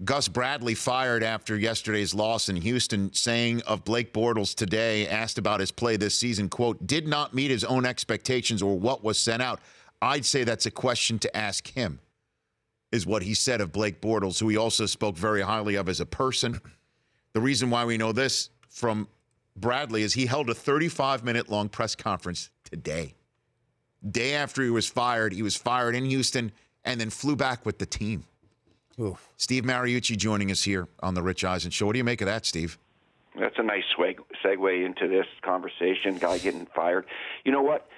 Gus Bradley fired after yesterday's loss in Houston, saying of Blake Bortles today, asked about his play this season, quote, did not meet his own expectations or what was sent out. I'd say that's a question to ask him, is what he said of Blake Bortles, who he also spoke very highly of as a person. The reason why we know this from Bradley is he held a 35-minute-long press conference today. Day after he was fired in Houston and then flew back with the team. Oof. Steve Mariucci joining us here on the Rich Eisen Show. What do you make of that, Steve? That's a nice segue into this conversation, guy getting fired. You know what?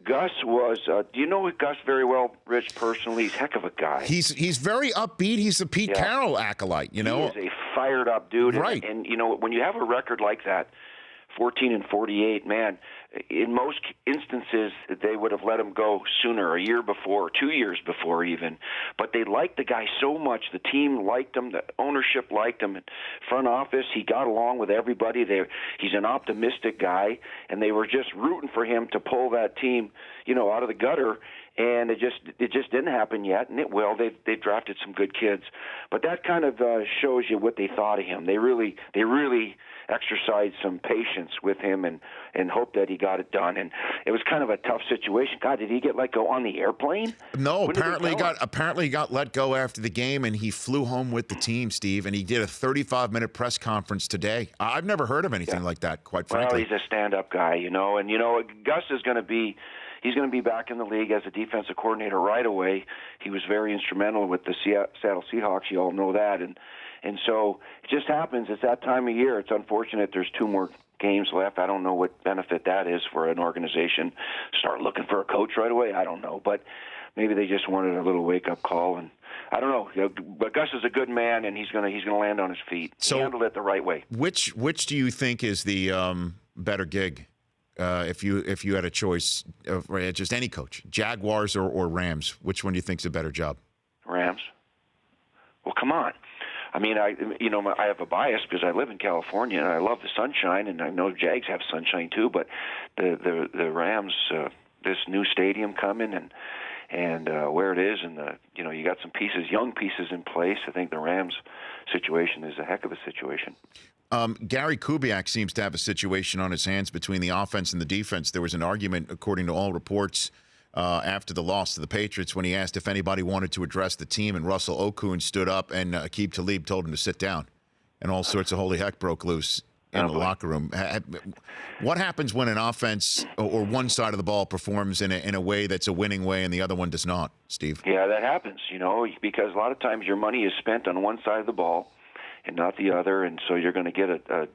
Gus was, do you know Gus very well, Rich, personally? He's a heck of a guy. He's very upbeat. He's a Pete Carroll acolyte, you know? He is a fired-up dude. Right. And, you know, when you have a record like that, 14-48, man, in most instances, they would have let him go sooner, a year before, 2 years before even. But they liked the guy so much. The team liked him. The ownership liked him. Front office, he got along with everybody. He's an optimistic guy, and they were just rooting for him to pull that team, you know, out of the gutter. And it just didn't happen yet, and it will. They've drafted some good kids, but that kind of shows you what they thought of him. They really exercised some patience with him and hoped that he got it done. And it was kind of a tough situation. God, did he get let go on the airplane? No, apparently he got let go after the game, and he flew home with the team, Steve. And he did a 35-minute press conference today. I've never heard of anything like that, quite frankly. Well, he's a stand-up guy, you know. And you know, Gus is going to be. He's going to be back in the league as a defensive coordinator right away. He was very instrumental with the Seattle Seahawks. You all know that. And so it just happens. It's that time of year. It's unfortunate there's 2 more games left. I don't know what benefit that is for an organization. Start looking for a coach right away? I don't know. But maybe they just wanted a little wake-up call. And I don't know. You know, but Gus is a good man, and he's going to land on his feet. So he handled it the right way. Which do you think is the better gig? If you had a choice of just any coach, Jaguars or Rams, which one do you think is a better job? Rams. Well, come on. I mean, I have a bias because I live in California and I love the sunshine, and I know Jags have sunshine too. But the Rams, this new stadium coming and where it is, and you got some young pieces in place. I think the Rams situation is a heck of a situation. Gary Kubiak seems to have a situation on his hands between the offense and the defense. There was an argument, according to all reports, after the loss to the Patriots when he asked if anybody wanted to address the team, and Russell Okung stood up and Aqib Talib told him to sit down, and all sorts of holy heck broke loose in the locker room. What happens when an offense or one side of the ball performs in a way that's a winning way and the other one does not, Steve? Yeah, that happens, because a lot of times your money is spent on one side of the ball and not the other, and so you're going to get a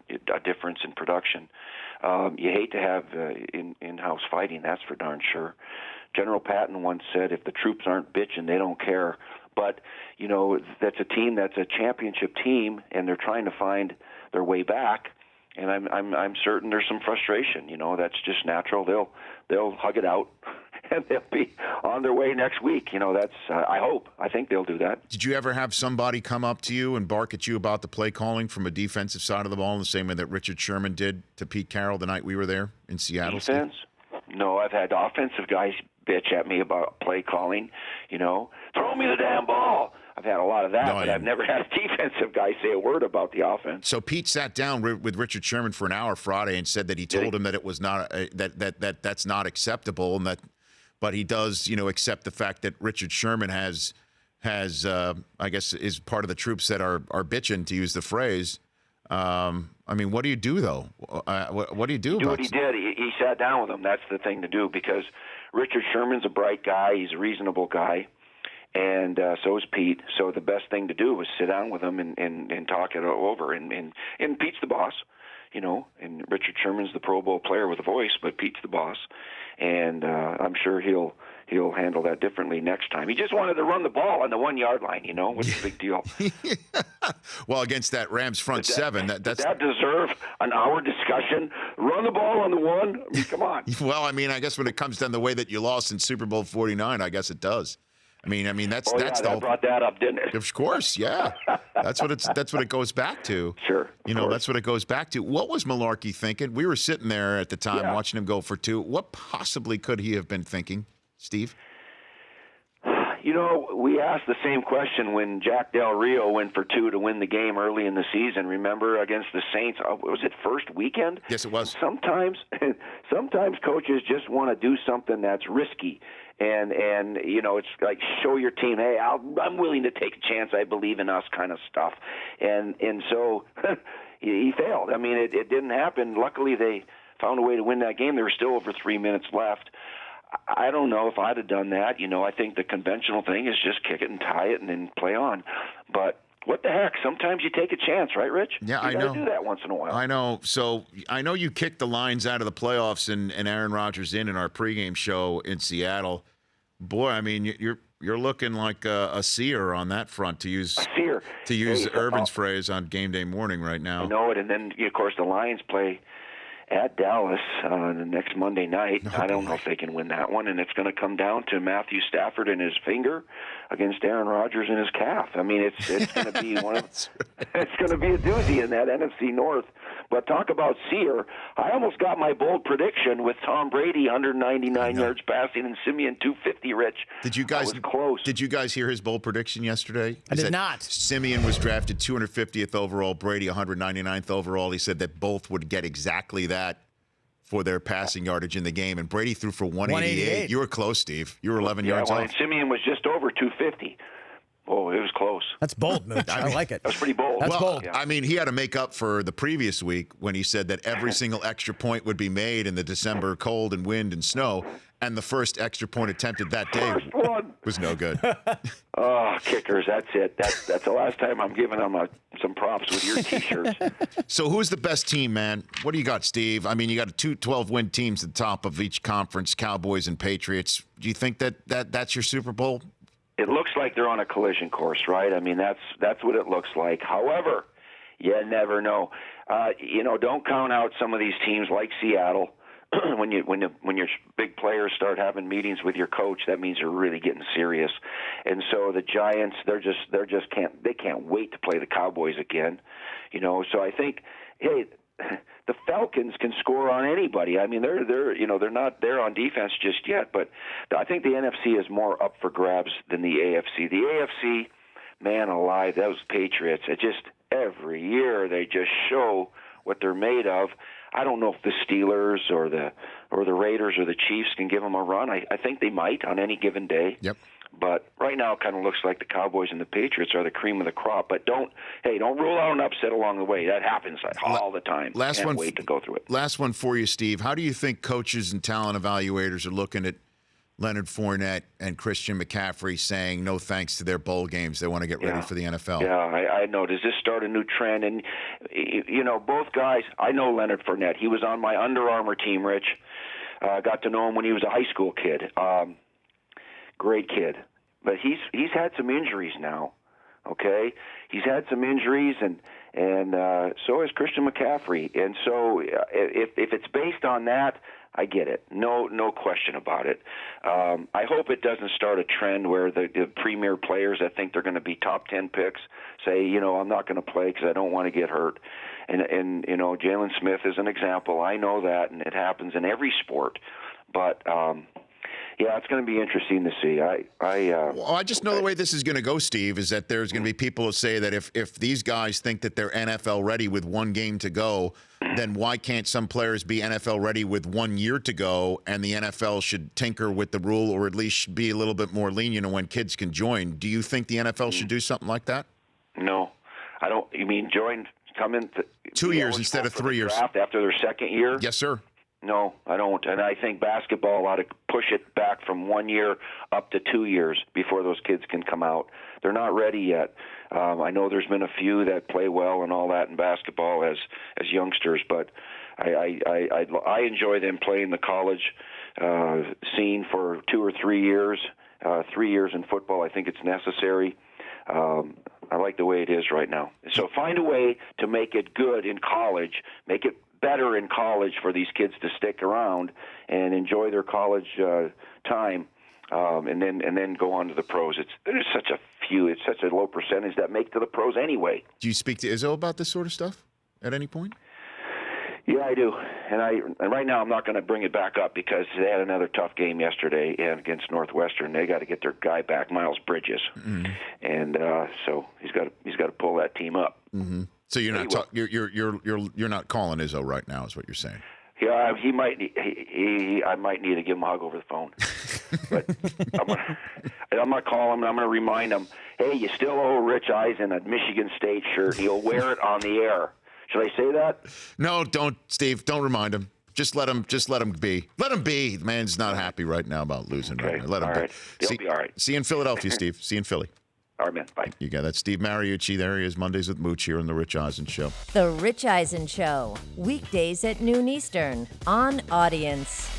difference in production. You hate to have in-house fighting, that's for darn sure. General Patton once said, if the troops aren't bitching, they don't care. But, that's a team that's a championship team, and they're trying to find their way back, and I'm certain there's some frustration. That's just natural. They'll hug it out, and they'll be on their way next week. That's I think they'll do that. Did you ever have somebody come up to you and bark at you about the play calling from a defensive side of the ball in the same way that Richard Sherman did to Pete Carroll the night we were there in Seattle? Defense? No, I've had offensive guys bitch at me about play calling. Throw me the damn ball. I've had a lot of that, but I've never had a defensive guy say a word about the offense. So Pete sat down with Richard Sherman for an hour Friday and said that he told him that it was not that's not acceptable, and but he does accept the fact that Richard Sherman has I guess is part of the troops that are bitching, to use the phrase. What do you do though? What do you do? Do what he did. He sat down with him. That's the thing to do, because Richard Sherman's a bright guy. He's a reasonable guy. And so is Pete. So the best thing to do was sit down with him and talk it over. And Pete's the boss, and Richard Sherman's the Pro Bowl player with a voice, but Pete's the boss. And I'm sure he'll handle that differently next time. He just wanted to run the ball on the 1 yard line, What's the big deal? Well, against that Rams front seven, does that deserve an hour discussion? Run the ball on the 1? I mean, come on. Well, I guess when it comes down to the way that you lost in Super Bowl 49, I guess it does. That's that brought that up, didn't it? Of course, yeah. That's what it goes back to. Sure. That's what it goes back to. What was Malarkey thinking? We were sitting there at the time watching him go for 2. What possibly could he have been thinking, Steve? We asked the same question when Jack Del Rio went for 2 to win the game early in the season. Remember, against the Saints? Was it first weekend? Yes, it was. Sometimes coaches just want to do something that's risky. And it's like, show your team, hey, I'm willing to take a chance. I believe in us, kind of stuff. And so he failed. I mean, it didn't happen. Luckily, they found a way to win that game. There were still over 3 minutes left. I don't know if I'd have done that. I think the conventional thing is just kick it and tie it and then play on. But what the heck? Sometimes you take a chance, right, Rich? Yeah, I know. You gotta do that once in a while. I know. So I know you kicked the Lions out of the playoffs and Aaron Rodgers in our pregame show in Seattle. Boy, I mean, you're looking like a seer on that front, to use Urban's phrase on game day morning right now. I know it. And then, of course, the Lions play at Dallas the next Monday night. I don't know if they can win that one, and it's going to come down to Matthew Stafford and his finger against Aaron Rodgers and his calf. I mean, it's going to be it's going to be a doozy in that NFC North. But talk about seer. I almost got my bold prediction with Tom Brady 199 yards passing and Simeon 250. Rich, did you guys close? Did you guys hear his bold prediction yesterday? I did not. Simeon was drafted 250th overall, Brady 199th overall. He said that both would get exactly that for their passing yardage in the game, and Brady threw for 188. You were close, Steve. You were 11 yards off. And Simeon was just over 250. Oh, it was close. That's bold, Mooch. I like it. That's pretty bold. That's bold. Yeah. I mean, he had to make up for the previous week when he said that every single extra point would be made in the December cold and wind and snow, and the first extra point attempted that day was no good. Oh, kickers, that's it. That's the last time I'm giving them some props with your T-shirts. So who's the best team, man? What do you got, Steve? I mean, you got 2 12-win teams at the top of each conference, Cowboys and Patriots. Do you think that's your Super Bowl? It looks like they're on a collision course, right? I mean, that's what it looks like. However, you never know. Don't count out some of these teams like Seattle. When your big players start having meetings with your coach, that means they're really getting serious. And so the Giants, they can't wait to play the Cowboys again. So I think, hey, the Falcons can score on anybody. I mean, they're not there on defense just yet, but I think the NFC is more up for grabs than the AFC. The AFC, man alive, those Patriots, every year they just show what they're made of. I don't know if the Steelers or the Raiders or the Chiefs can give them a run. I think they might on any given day. Yep. But right now it kind of looks like the Cowboys and the Patriots are the cream of the crop. But don't rule out an upset along the way. That happens all the time. Can't wait to go through it. Last one for you, Steve. How do you think coaches and talent evaluators are looking at Leonard Fournette and Christian McCaffrey saying no thanks to their bowl games? They want to get ready for the NFL. Yeah, I know. Does this start a new trend? And, both guys, I know Leonard Fournette. He was on my Under Armour team, Rich. Got to know him when he was a high school kid. Great kid. But he's had some injuries now, okay? He's had some injuries, and so has Christian McCaffrey. And so if it's based on that, I get it. No question about it. I hope it doesn't start a trend where the premier players that think they're going to be top 10 picks say, I'm not going to play because I don't want to get hurt. And Jalen Smith is an example. I know that, and it happens in every sport. But yeah, it's going to be interesting to see. I just know the way this is going to go, Steve, is that there's going to be people who say that if these guys think that they're NFL ready with one game to go, then why can't some players be NFL ready with 1 year to go, and the NFL should tinker with the rule or at least be a little bit more lenient on when kids can join? Do you think the NFL should do something like that? No. I don't. You mean come in 2 years instead of 3 years after their second year? Yes, sir. No, I don't. And I think basketball ought to push it back from 1 year up to 2 years before those kids can come out. They're not ready yet. I know there's been a few that play well and all that in basketball as youngsters, but I enjoy them playing the college scene for 2 or 3 years. 3 years in football, I think it's necessary. I like the way it is right now. So find a way to make it good in college, make it better in college for these kids to stick around and enjoy their college time, and then go on to the pros. There's such a few. It's such a low percentage that make to the pros anyway. Do you speak to Izzo about this sort of stuff at any point? Yeah, I do. And right now I'm not going to bring it back up because they had another tough game yesterday against Northwestern. They got to get their guy back, Miles Bridges, and so he's got to pull that team up. Mm-hmm. So you're not you're not calling Izzo right now, is what you're saying? Yeah, he might. I might need to give him a hug over the phone. But I'm gonna call him and I'm gonna remind him, hey, you still owe Rich Eisen a Michigan State shirt. He'll wear it on the air. Should I say that? No, don't, Steve. Don't remind him. Just let him be. Let him be. The man's not happy right now about losing. Okay. Right now. Let him all be. right. He'll be all right. See you in Philadelphia, Steve. See you in Philly. All right, man. Bye. You got that. Steve Mariucci. There he is. Mondays with Mooch here on The Rich Eisen Show. The Rich Eisen Show. Weekdays at noon Eastern on Audience.